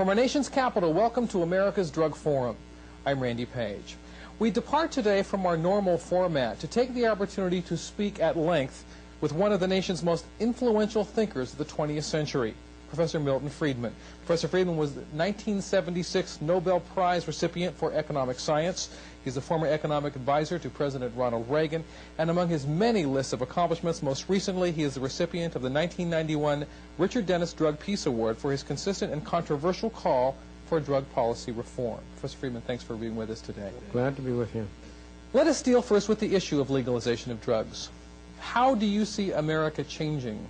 From our nation's capital, welcome to America's Drug Forum. I'm Randy Page. We depart today from our normal format to take the opportunity to speak at length with one of the nation's most influential thinkers of the 20th century, Professor Milton Friedmann. Professor Friedmann was the 1976 Nobel Prize recipient for economic science. He's a former economic advisor to President Ronald Reagan, and among his many lists of accomplishments, most recently he is the recipient of the 1991 Richard Dennis Drug Peace Award for his consistent and controversial call for drug policy reform. Professor Friedmann, thanks for being with us today. Glad to be with you. Let us deal first with the issue of legalization of drugs. How do you see America changing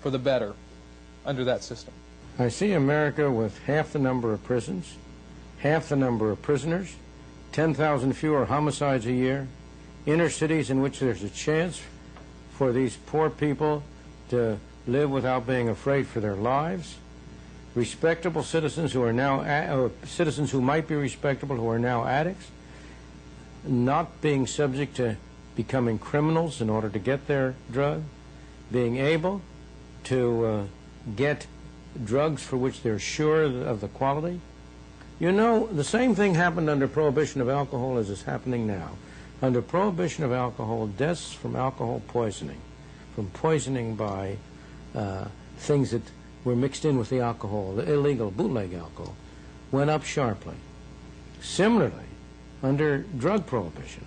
for the better under that system? I see America with half the number of prisons, half the number of prisoners, 10,000 fewer homicides a year, inner cities in which there's a chance for these poor people to live without being afraid for their lives, respectable citizens who are now, citizens who might be respectable who are now addicts, not being subject to becoming criminals in order to get their drug, being able to get drugs for which they're sure of the quality. You know, the same thing happened under prohibition of alcohol as is happening now. Under prohibition of alcohol, deaths from alcohol poisoning, from poisoning by things that were mixed in with the alcohol, the illegal bootleg alcohol, went up sharply. Similarly, under drug prohibition,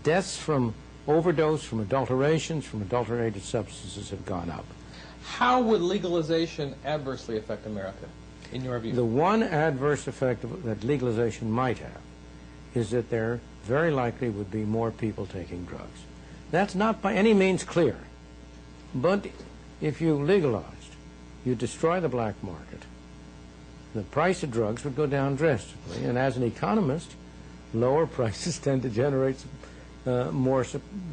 deaths from overdose, from adulterations, from adulterated substances have gone up. How would legalization adversely affect America, in your view? The one adverse effect that legalization might have is that there very likely would be more people taking drugs. That's not by any means clear. But if you legalized, you destroy the black market, the price of drugs would go down drastically. And as an economist, lower prices tend to generate more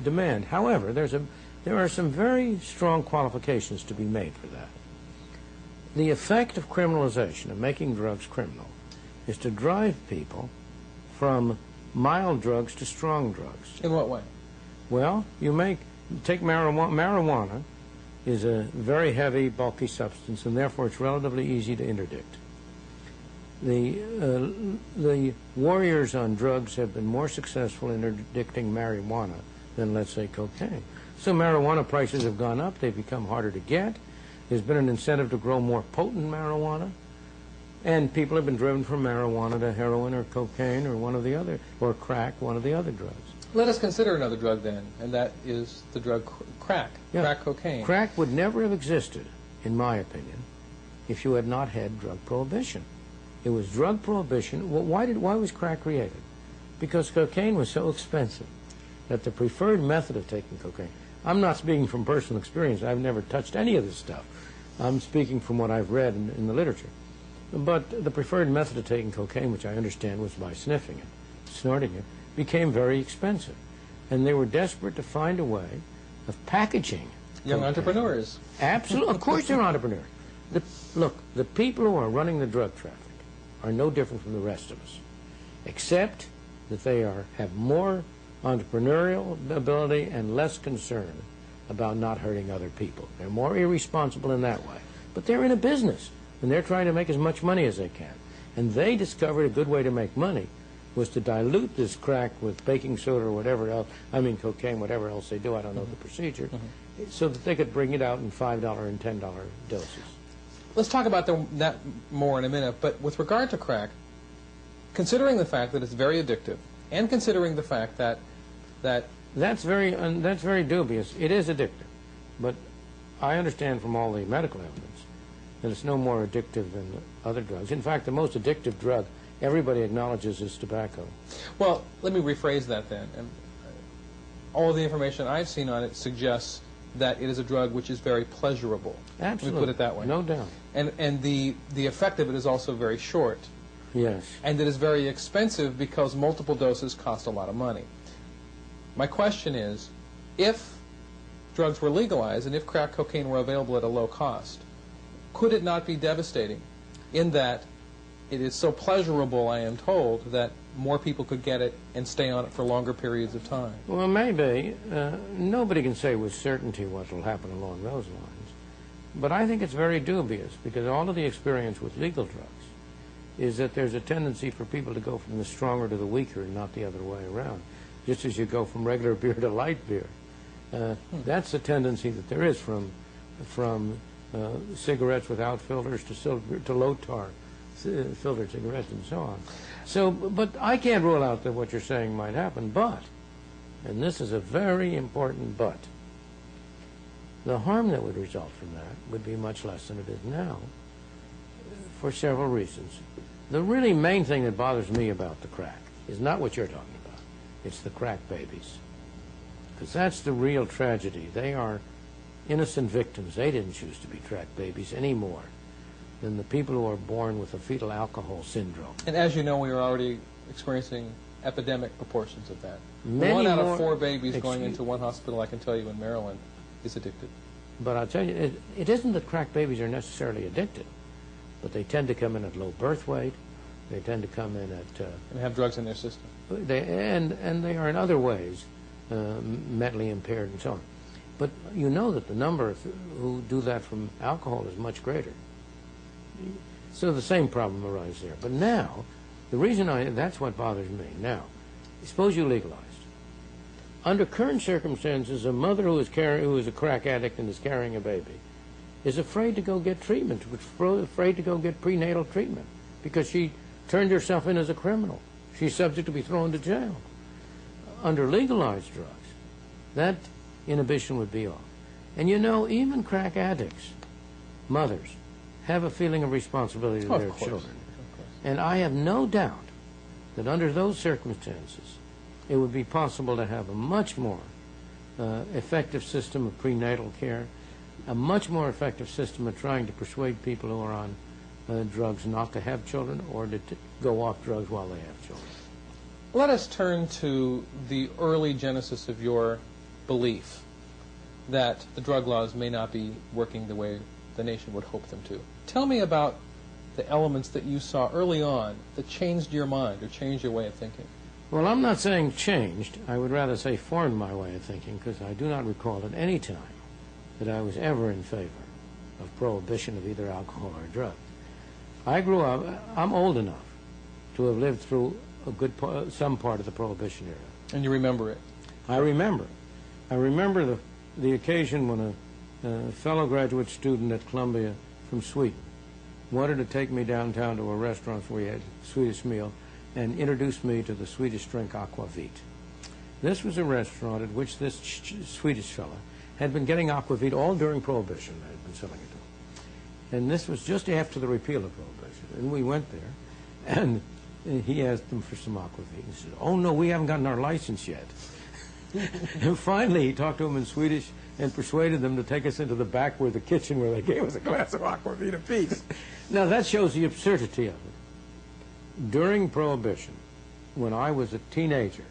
demand. However, there are some very strong qualifications to be made for that. The effect of criminalization, of making drugs criminal, is to drive people from mild drugs to strong drugs. In what way? Well, take marijuana. Marijuana is a very heavy, bulky substance, and therefore it's relatively easy to interdict. The warriors on drugs have been more successful in interdicting marijuana than, let's say, cocaine. So marijuana prices have gone up. They've become harder to get. There's been an incentive to grow more potent marijuana. And people have been driven from marijuana to heroin or cocaine or one of the other, or crack, one of the other drugs. Let us consider another drug then, and that is the drug crack, Yeah. crack cocaine. Crack would never have existed, in my opinion, if you had not had drug prohibition. It was drug prohibition. Well, why was crack created? Because cocaine was so expensive that the preferred method of taking cocaine, I'm not speaking from personal experience. I've never touched any of this stuff. I'm speaking from what I've read in the literature. But the preferred method of taking cocaine, which I understand was by sniffing it, snorting it, became very expensive. And they were desperate to find a way of packaging Young cocaine. entrepreneurs. Absolutely. Of course they're entrepreneurs. Look, the people who are running the drug traffic are no different from the rest of us, except that they have more entrepreneurial ability and less concern about not hurting other people. They're more irresponsible in that way. But they're in a business, and they're trying to make as much money as they can. And they discovered a good way to make money was to dilute this crack with baking soda or whatever else, cocaine, whatever else they do, I don't know the procedure, so that they could bring it out in $5 and $10 doses. Let's talk about that more in a minute, but with regard to crack, considering the fact that it's very addictive, and considering the fact that That's very dubious. It is addictive, but I understand from all the medical evidence that it's no more addictive than other drugs. In fact, the most addictive drug everybody acknowledges is tobacco. Well, let me rephrase that then. And all of the information I've seen on it suggests that it is a drug which is very pleasurable. Absolutely. Let me put it that way. No doubt. And the effect of it is also very short. Yes. And it is very expensive because multiple doses cost a lot of money. My question is, if drugs were legalized and if crack cocaine were available at a low cost, could it not be devastating in that it is so pleasurable, I am told, that more people could get it and stay on it for longer periods of time? Well, maybe. Nobody can say with certainty what will happen along those lines. But I think it's very dubious because all of the experience with legal drugs is that there's a tendency for people to go from the stronger to the weaker and not the other way around, just as you go from regular beer to light beer. That's the tendency that there is from cigarettes without filters to low tar filtered cigarettes and so on. So, but I can't rule out that what you're saying might happen, but, and this is a very important but, the harm that would result from that would be much less than it is now for several reasons. The really main thing that bothers me about the crack is not what you're talking about. It's the crack babies. Because that's the real tragedy. They are innocent victims. They didn't choose to be crack babies any more than the people who are born with a fetal alcohol syndrome. And as you know, we are already experiencing epidemic proportions of that. Many one out more, of 4 babies going into one hospital, I can tell you, in Maryland, is addicted. But I'll tell you, it isn't that crack babies are necessarily addicted, but they tend to come in at low birth weight. They tend to come in at... and have drugs in their system. And they are in other ways mentally impaired and so on. But you know that the number who do that from alcohol is much greater. So the same problem arises there. But now, the reason that's what bothers me. Now, suppose you legalized. Under current circumstances, a mother who is a crack addict and is carrying a baby is afraid to go get treatment, afraid to go get prenatal treatment, because she turned herself in as a criminal. She's subject to be thrown to jail. Under legalized drugs, that inhibition would be off. And you know, even crack addicts, mothers, have a feeling of responsibility to their children. And I have no doubt that under those circumstances, it would be possible to have a much more effective system of prenatal care, a much more effective system of trying to persuade people who are on drugs not to have children or to go off drugs while they have children. Let us turn to the early genesis of your belief that the drug laws may not be working the way the nation would hope them to. Tell me about the elements that you saw early on that changed your mind or changed your way of thinking. Well, I'm not saying changed. I would rather say formed my way of thinking, because I do not recall at any time that I was ever in favor of prohibition of either alcohol or drugs. I grew up, I'm old enough to have lived through some part of the Prohibition era. And you remember it? I remember. I remember the occasion when a fellow graduate student at Columbia from Sweden wanted to take me downtown to a restaurant where we had a Swedish meal and introduced me to the Swedish drink aquavit. This was a restaurant at which this Swedish fellow had been getting aquavit all during Prohibition. They had been selling it to him. And this was just after the repeal of Prohibition. And we went there, and he asked them for some aquavit. He said, "Oh, no, we haven't gotten our license yet." And finally, he talked to them in Swedish and persuaded them to take us into the back where the kitchen where they gave us a glass of aquavit apiece. Now, that shows the absurdity of it. During Prohibition, when I was a teenager,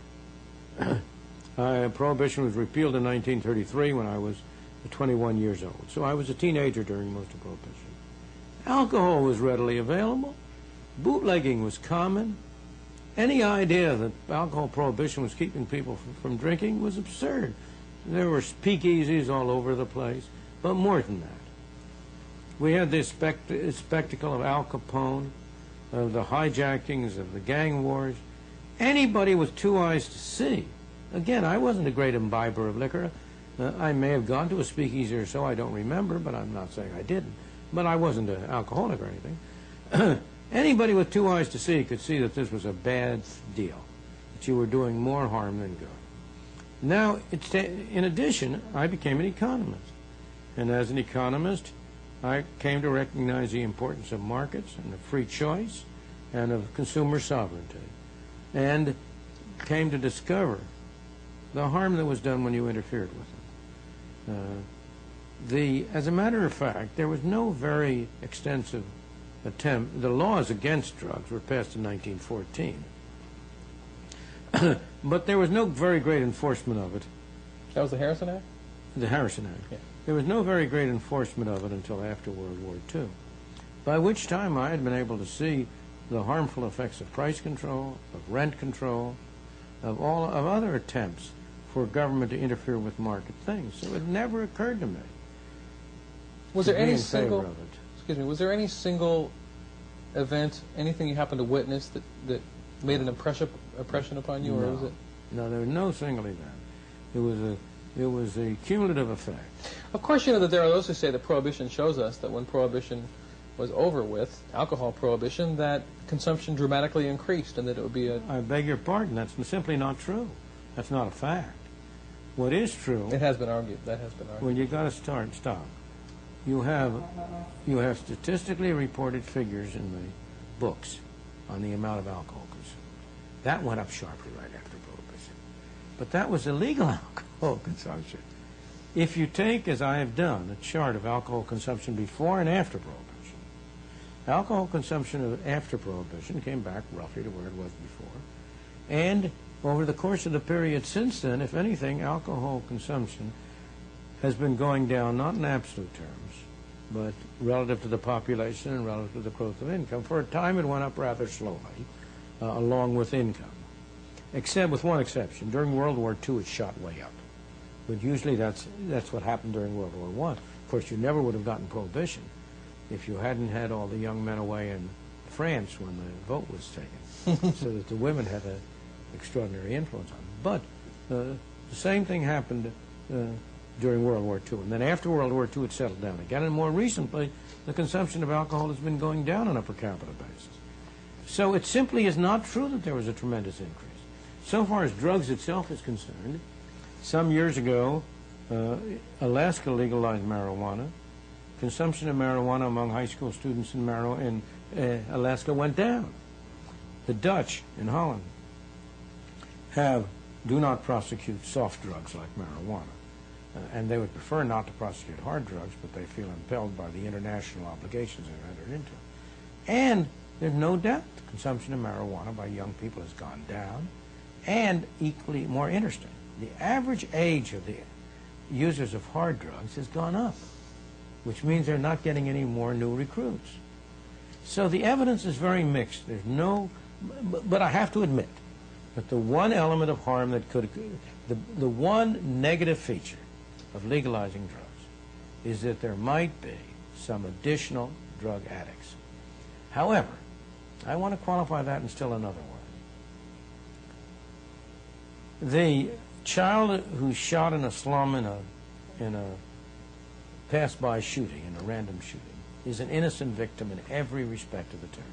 Prohibition was repealed in 1933 when I was 21 years old. So I was a teenager during most of Prohibition. Alcohol was readily available. Bootlegging was common. Any idea that alcohol prohibition was keeping people from drinking was absurd. There were speakeasies all over the place, but more than that. We had this spectacle of Al Capone, of the hijackings, of the gang wars. Anybody with 2 eyes to see. Again, I wasn't a great imbiber of liquor. I may have gone to a speakeasy or so, I don't remember, but I'm not saying I didn't. But I wasn't an alcoholic or anything. Anybody with 2 eyes to see could see that this was a bad deal, that you were doing more harm than good. Now, in addition, I became an economist. And as an economist, I came to recognize the importance of markets and of free choice and of consumer sovereignty, and came to discover the harm that was done when you interfered with them. As a matter of fact, there was no very extensive attempt. The laws against drugs were passed in 1914. But there was no very great enforcement of it. That was the Harrison Act? The Harrison Act. Yeah. There was no very great enforcement of it until after World War II, by which time I had been able to see the harmful effects of price control, of rent control, of other attempts for government to interfere with market things. So it never occurred to me. Was there any single, excuse me, was there any single event, anything you happened to witness that made an impression upon you, or was it? No, there was no single event. It was a cumulative effect. Of course, you know that there are those who say that Prohibition shows us that when Prohibition was over with, alcohol prohibition, that consumption dramatically increased, and that it would be a... I beg your pardon. That's simply not true. That's not a fact. What is true... It has been argued. That has been argued. Well, you got to stop. You have statistically reported figures in the books on the amount of alcohol consumed. That went up sharply right after Prohibition. But that was illegal alcohol consumption. If you take, as I have done, a chart of alcohol consumption before and after Prohibition, alcohol consumption after Prohibition came back roughly to where it was before. And over the course of the period since then, if anything, alcohol consumption has been going down, not in absolute terms, but relative to the population and relative to the growth of income. For a time, it went up rather slowly, along with income, except with one exception. During World War II, it shot way up. But usually that's what happened during World War I. Of course, you never would have gotten Prohibition if you hadn't had all the young men away in France when the vote was taken, so that the women had an extraordinary influence on them. But the same thing happened during World War II. And then after World War II, it settled down again. And more recently, the consumption of alcohol has been going down on a per capita basis. So it simply is not true that there was a tremendous increase. So far as drugs itself is concerned, some years ago, Alaska legalized marijuana. Consumption of marijuana among high school students in Alaska went down. The Dutch in Holland do not prosecute soft drugs like marijuana. And they would prefer not to prosecute hard drugs, but they feel impelled by the international obligations they've entered into. And there's no doubt the consumption of marijuana by young people has gone down. And equally more interesting, the average age of the users of hard drugs has gone up, which means they're not getting any more new recruits. So the evidence is very mixed. There's no, but I have to admit that the one element of harm that the one negative feature of legalizing drugs is that there might be some additional drug addicts. However, I want to qualify that in still another way. The child who's shot in a slum in a pass-by shooting, in a random shooting, is an innocent victim in every respect of the term.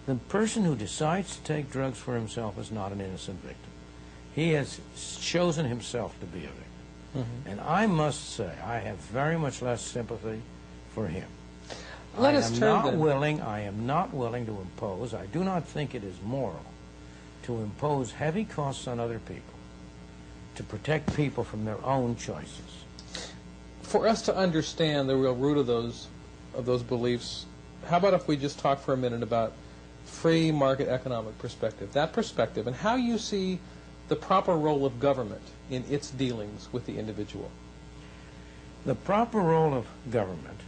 The person who decides to take drugs for himself is not an innocent victim. He has chosen himself to be a victim. Mm-hmm. And I must say, I have very much less sympathy for him. I am not willing to impose, I do not think it is moral to impose heavy costs on other people to protect people from their own choices. For us to understand the real root of those beliefs, how about if we just talk for a minute about free market economic perspective, that perspective, and how you see the proper role of government in its dealings with the individual? The proper role of government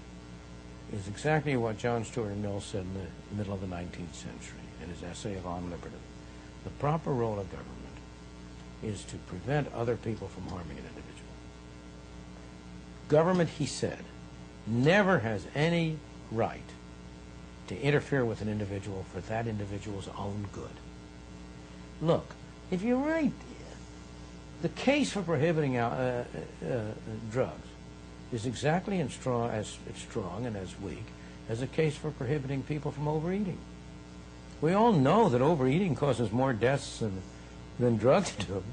is exactly what John Stuart Mill said in the middle of the 19th century in his essay On Liberty. The proper role of government is to prevent other people from harming an individual. Government, he said, never has any right to interfere with an individual for that individual's own good. Look, if you're right, the case for prohibiting drugs is exactly as strong and as weak as a case for prohibiting people from overeating. We all know that overeating causes more deaths than drugs do.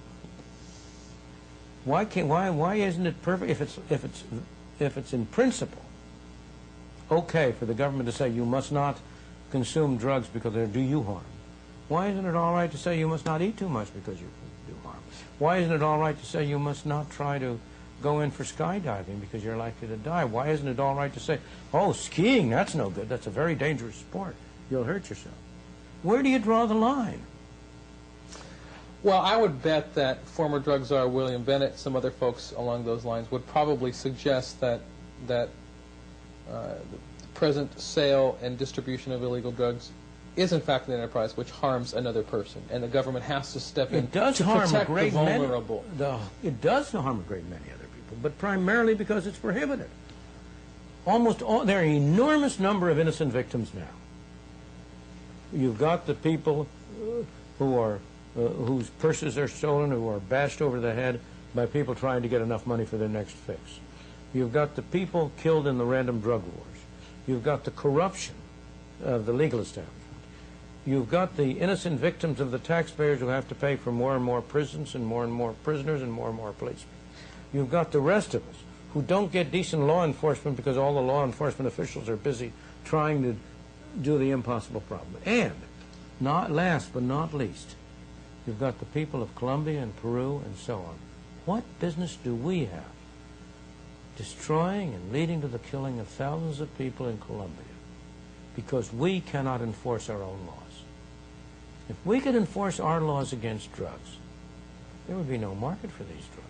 Why isn't it perfect if it's in principle okay for the government to say you must not consume drugs because they do you harm? Why isn't it all right to say you must not eat too much because you do harm? Why isn't it all right to say you must not try to go in for skydiving because you're likely to die? Why isn't it all right to say, oh, skiing, that's no good, that's a very dangerous sport, you'll hurt yourself? Where do you draw the line? Well, I would bet that former drug czar William Bennett, some other folks along those lines, would probably suggest that the present sale and distribution of illegal drugs is in fact an enterprise which harms another person, and the government has to step in to protect the vulnerable. It does harm a great many other people, but primarily because it's prohibited. There are an enormous number of innocent victims now. You've got the people who are whose purses are stolen, who are bashed over the head by people trying to get enough money for their next fix. You've got the people killed in the random drug wars. You've got the corruption of the legal establishment. You've got the innocent victims of the taxpayers who have to pay for more and more prisons and more prisoners and more policemen. You've got the rest of us who don't get decent law enforcement because all the law enforcement officials are busy trying to do the impossible problem. And, not last but not least, you've got the people of Colombia and Peru and so on. What business do we have destroying and leading to the killing of thousands of people in Colombia because we cannot enforce our own laws? If we could enforce our laws against drugs, there would be no market for these drugs.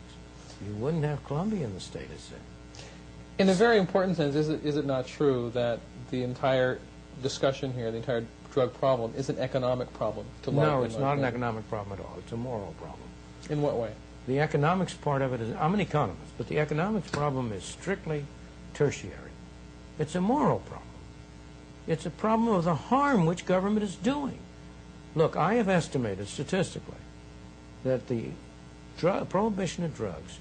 You wouldn't have Colombia in the state it's in. In a very important sense, is it not true that the entire discussion here, the entire drug problem, is an economic problem? No, it's not an economic problem at all. It's a moral problem. In what way? The economics part of it is, I'm an economist, but the economics problem is strictly tertiary. It's a moral problem. It's a problem of the harm which government is doing. Look, I have estimated statistically that the prohibition of drugs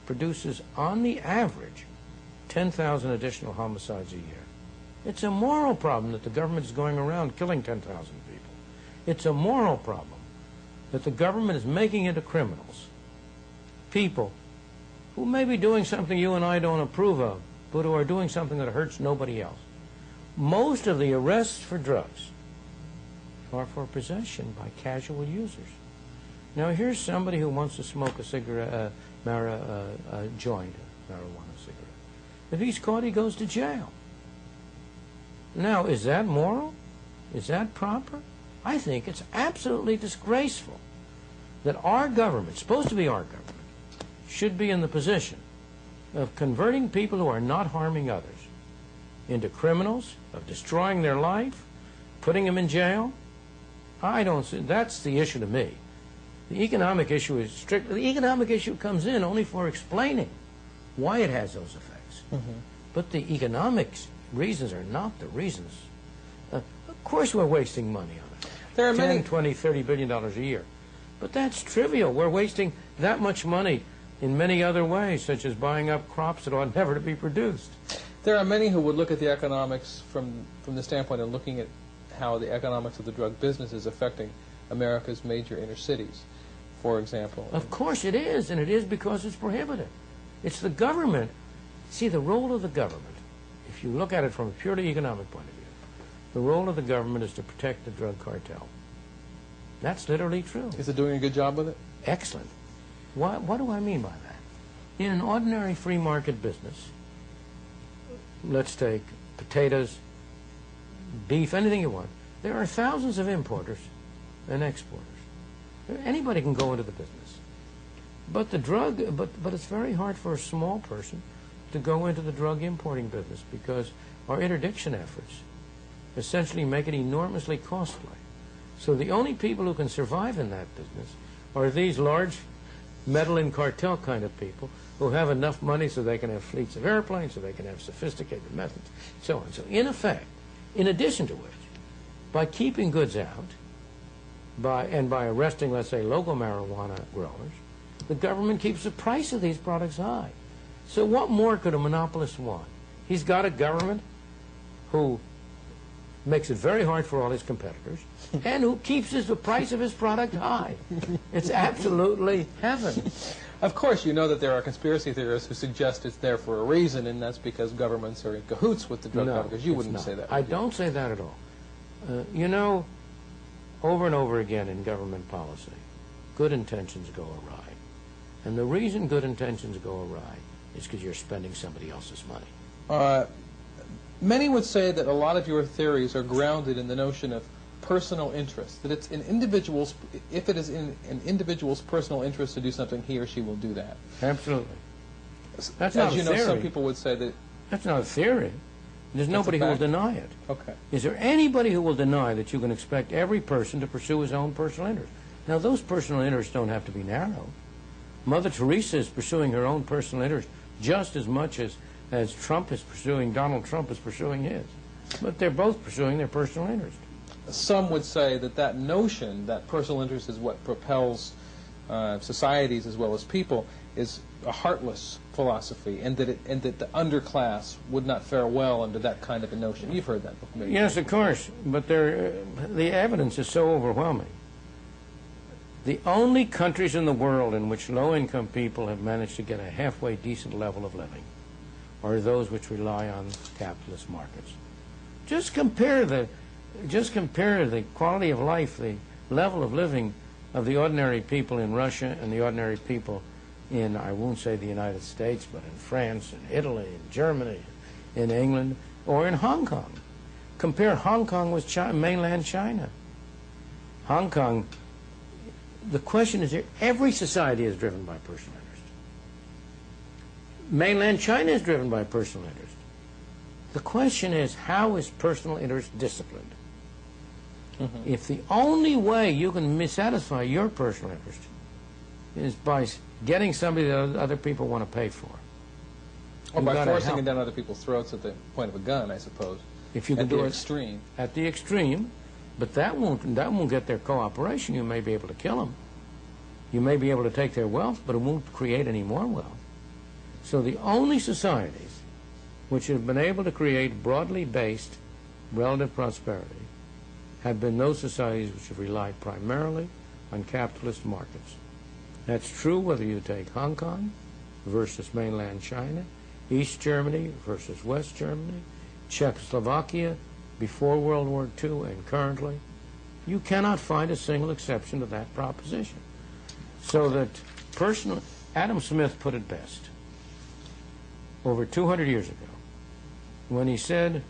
produces, on the average, 10,000 additional homicides a year. It's a moral problem that the government is going around killing 10,000 people. It's a moral problem that the government is making into criminals people who may be doing something you and I don't approve of, but who are doing something that hurts nobody else. Most of the arrests for drugs are for possession by casual users. Now, here's somebody who wants to smoke a cigarette, a joint, a marijuana cigarette. If he's caught, he goes to jail. Now, is that moral? Is that proper? I think it's absolutely disgraceful that our government, supposed to be our government, should be in the position of converting people who are not harming others into criminals, of destroying their life, putting them in jail. I don't see, that's the issue to me. The economic issue is strict. The economic issue comes in only for explaining why it has those effects. But the economics reasons are not the reasons. Of course we're wasting money on it. There are 10, 20, $30 billion a year. But that's trivial. We're wasting that much money in many other ways, such as buying up crops that ought never to be produced. There are many who would look at the economics from the standpoint of looking at how the economics of the drug business is affecting America's major inner cities, for example. Of course it is, and it is because it's prohibited. It's the government. See, the role of the government, if you look at it from a purely economic point of view, the role of the government is to protect the drug cartel. That's literally true. Is it doing a good job with it? Excellent. What do I mean by that? In an ordinary free market business, let's take potatoes, beef, anything you want, there are thousands of importers and exporters. Anybody can go into the business. But it's very hard for a small person to go into the drug importing business because our interdiction efforts essentially make it enormously costly. So the only people who can survive in that business are these large meddling cartel kind of people who have enough money so they can have fleets of airplanes, so they can have sophisticated methods, so on. So in effect, in addition to which, by keeping goods out, and by arresting, let's say, local marijuana growers, the government keeps the price of these products high. So what more could a monopolist want? He's got a government who makes it very hard for all his competitors and who keeps the price of his product high. It's absolutely heaven. Of course, you know that there are conspiracy theorists who suggest it's there for a reason, and that's because governments are in cahoots with the drug traffickers. You wouldn't say that. I don't say that at all. You know, over and over again in government policy, good intentions go awry. And the reason good intentions go awry is because you're spending somebody else's money. Many would say that a lot of your theories are grounded in the notion of personal interest, that it's in individuals, if it is in an individual's personal interest to do something, he or she will do that. Absolutely. That's not a theory. As you know, some people would say that... That's not a theory. There's nobody who will deny it. Okay. Is there anybody who will deny that you can expect every person to pursue his own personal interest? Now, those personal interests don't have to be narrow. Mother Teresa is pursuing her own personal interest just as much as Donald Trump is pursuing his. But they're both pursuing their personal interest. some would say that that notion, that personal interest is what propels societies as well as people, is a heartless philosophy, and that the underclass would not fare well under that kind of a notion. You've heard that before. Yes, of course, but the evidence is so overwhelming. The only countries in the world in which low-income people have managed to get a halfway decent level of living are those which rely on capitalist markets. Just compare the quality of life, the level of living of the ordinary people in Russia and the ordinary people in, I won't say the United States, but in France, in Italy, in Germany, in England, or in Hong Kong. Compare Hong Kong with mainland China. Hong Kong, the question is, every society is driven by personal interest. Mainland China is driven by personal interest. The question is, how is personal interest disciplined? Mm-hmm. If the only way you can satisfy your personal interest is by getting somebody that other people want to pay for, or by forcing it down other people's throats at the point of a gun, I suppose. If you can do it extreme. At the extreme, but that won't get their cooperation. You may be able to kill them. You may be able to take their wealth, but it won't create any more wealth. So the only societies which have been able to create broadly based relative prosperity have been those societies which have relied primarily on capitalist markets. That's true whether you take Hong Kong versus mainland China, East Germany versus West Germany, Czechoslovakia before World War II and currently. You cannot find a single exception to that proposition. So that Adam Smith put it best over 200 years ago when he said,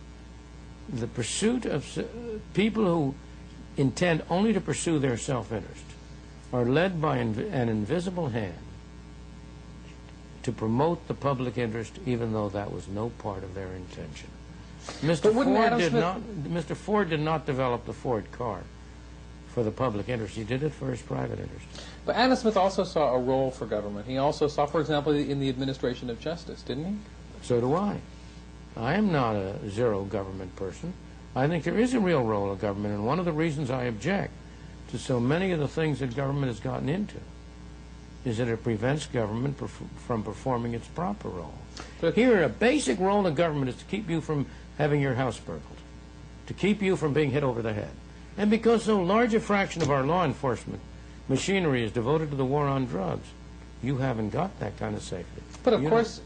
the pursuit of people who intend only to pursue their self-interest are led by an invisible hand to promote the public interest, even though that was no part of their intention. Mr. Ford did not develop the Ford car for the public interest. He did it for his private interest. But Adam Smith also saw a role for government. He also saw, for example, in the administration of justice, didn't he? So do I. I am not a zero government person. I think there is a real role of government, and one of the reasons I object to so many of the things that government has gotten into is that it prevents government from performing its proper role. But here, a basic role of government is to keep you from having your house burgled, to keep you from being hit over the head. And because so large a fraction of our law enforcement machinery is devoted to the war on drugs, you haven't got that kind of safety. But of course,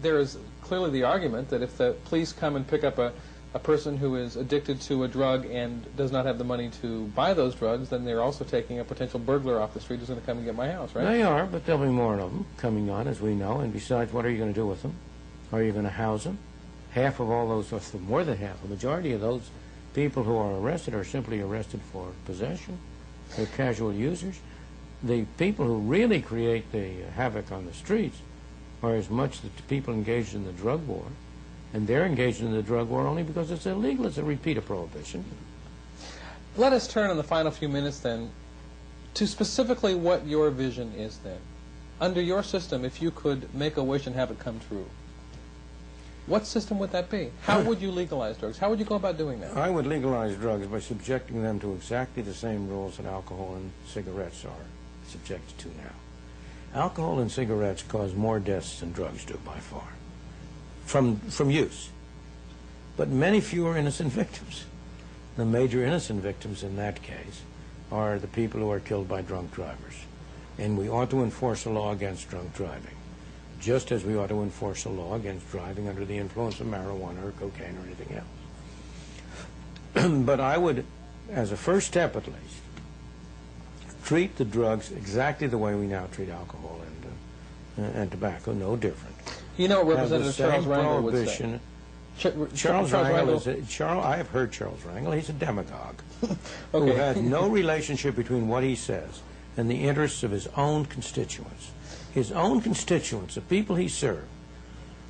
there is clearly the argument that if the police come and pick up a person who is addicted to a drug and does not have the money to buy those drugs, then they're also taking a potential burglar off the street who's going to come and get my house, right? They are, but there'll be more of them coming on, as we know. And besides, what are you going to do with them? Are you going to house them? Half of all those, or more than half, the majority of those people who are arrested are simply arrested for possession. They're casual users. The people who really create the havoc on the streets are as much the people engaged in the drug war, and they're engaged in the drug war only because it's illegal. It's a repeat of prohibition. Let us turn in the final few minutes then to specifically what your vision is then. Under your system, if you could make a wish and have it come true, what system would that be? How would you legalize drugs? How would you go about doing that? I would legalize drugs by subjecting them to exactly the same rules that alcohol and cigarettes are subjected to now. Alcohol and cigarettes cause more deaths than drugs do by far, from use. But many fewer innocent victims. The major innocent victims in that case are the people who are killed by drunk drivers. And we ought to enforce a law against drunk driving, just as we ought to enforce a law against driving under the influence of marijuana or cocaine or anything else. But I would, as a first step at least, treat the drugs exactly the way we now treat alcohol and tobacco, no different. You know what Representative Charles Rangel would say? Charles Rangel, I have heard Charles Rangel. He's a demagogue who has no relationship between what he says and the interests of his own constituents. His own constituents, the people he served,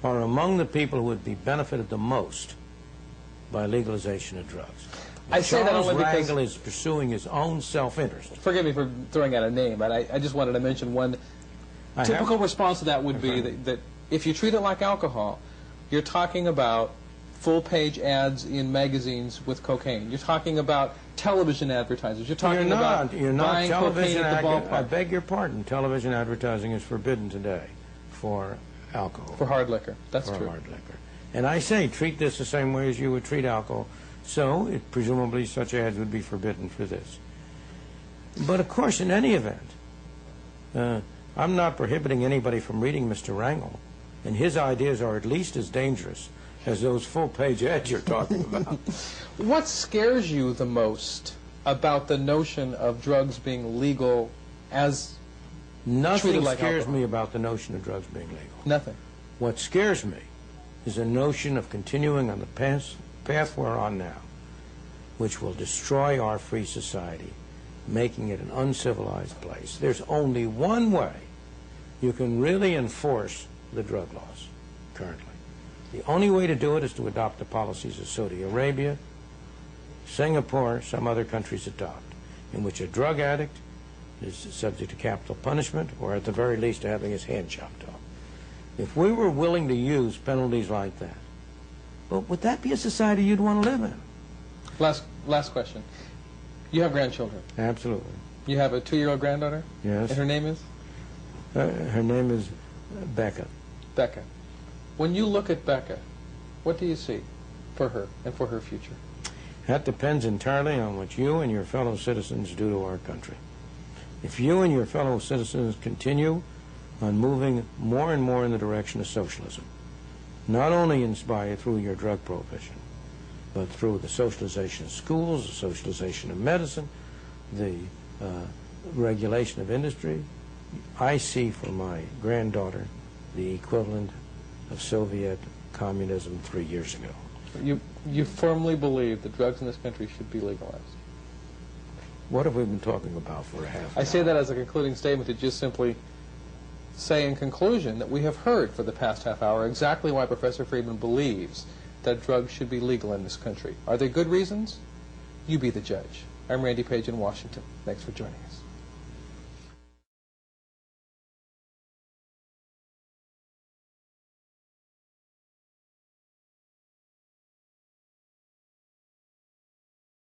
are among the people who would be benefited the most by legalization of drugs. I say that only because Rangel is pursuing his own self-interest. Forgive me for throwing out a name, but I just wanted to mention one typical response to that would be that if you treat it like alcohol, you're talking about full-page ads in magazines with cocaine. You're talking about television advertisers. You're talking about buying cocaine at the ballpark. I beg your pardon. Television advertising is forbidden today for alcohol. For hard liquor. That's true. For hard liquor. And I say treat this the same way as you would treat alcohol. So presumably such ads would be forbidden for this. But of course, in any event, I'm not prohibiting anybody from reading Mr. Rangel, and his ideas are at least as dangerous as those full-page ads you're talking about. What scares you the most about the notion of drugs being legal as Nothing like scares alcohol? me about the notion of drugs being legal. Nothing. What scares me is a notion of continuing on the path we're on now, which will destroy our free society, making it an uncivilized place. There's only one way you can really enforce the drug laws currently. The only way to do it is to adopt the policies of Saudi Arabia, Singapore, some other countries adopt, in which a drug addict is subject to capital punishment, or at the very least to having his hand chopped off. If we were willing to use penalties like that, well, would that be a society you'd want to live in? Last question. You have grandchildren. Absolutely. You have a 2-year-old granddaughter? Yes. And her name is? Her name is Becca. Becca. When you look at Becca, what do you see for her and for her future? That depends entirely on what you and your fellow citizens do to our country. If you and your fellow citizens continue on moving more and more in the direction of socialism, not only inspired through your drug prohibition, but through the socialization of schools, the socialization of medicine, the regulation of industry, I see for my granddaughter the equivalent of Soviet communism 3 years ago. You firmly believe that drugs in this country should be legalized? What have we been talking about for a half I say that as a concluding statement to just simply say in conclusion that we have heard for the past half hour exactly why Professor Friedman believes that drugs should be legal in this country. Are there good reasons? You be the judge. I'm Randy Page in Washington. Thanks for joining us.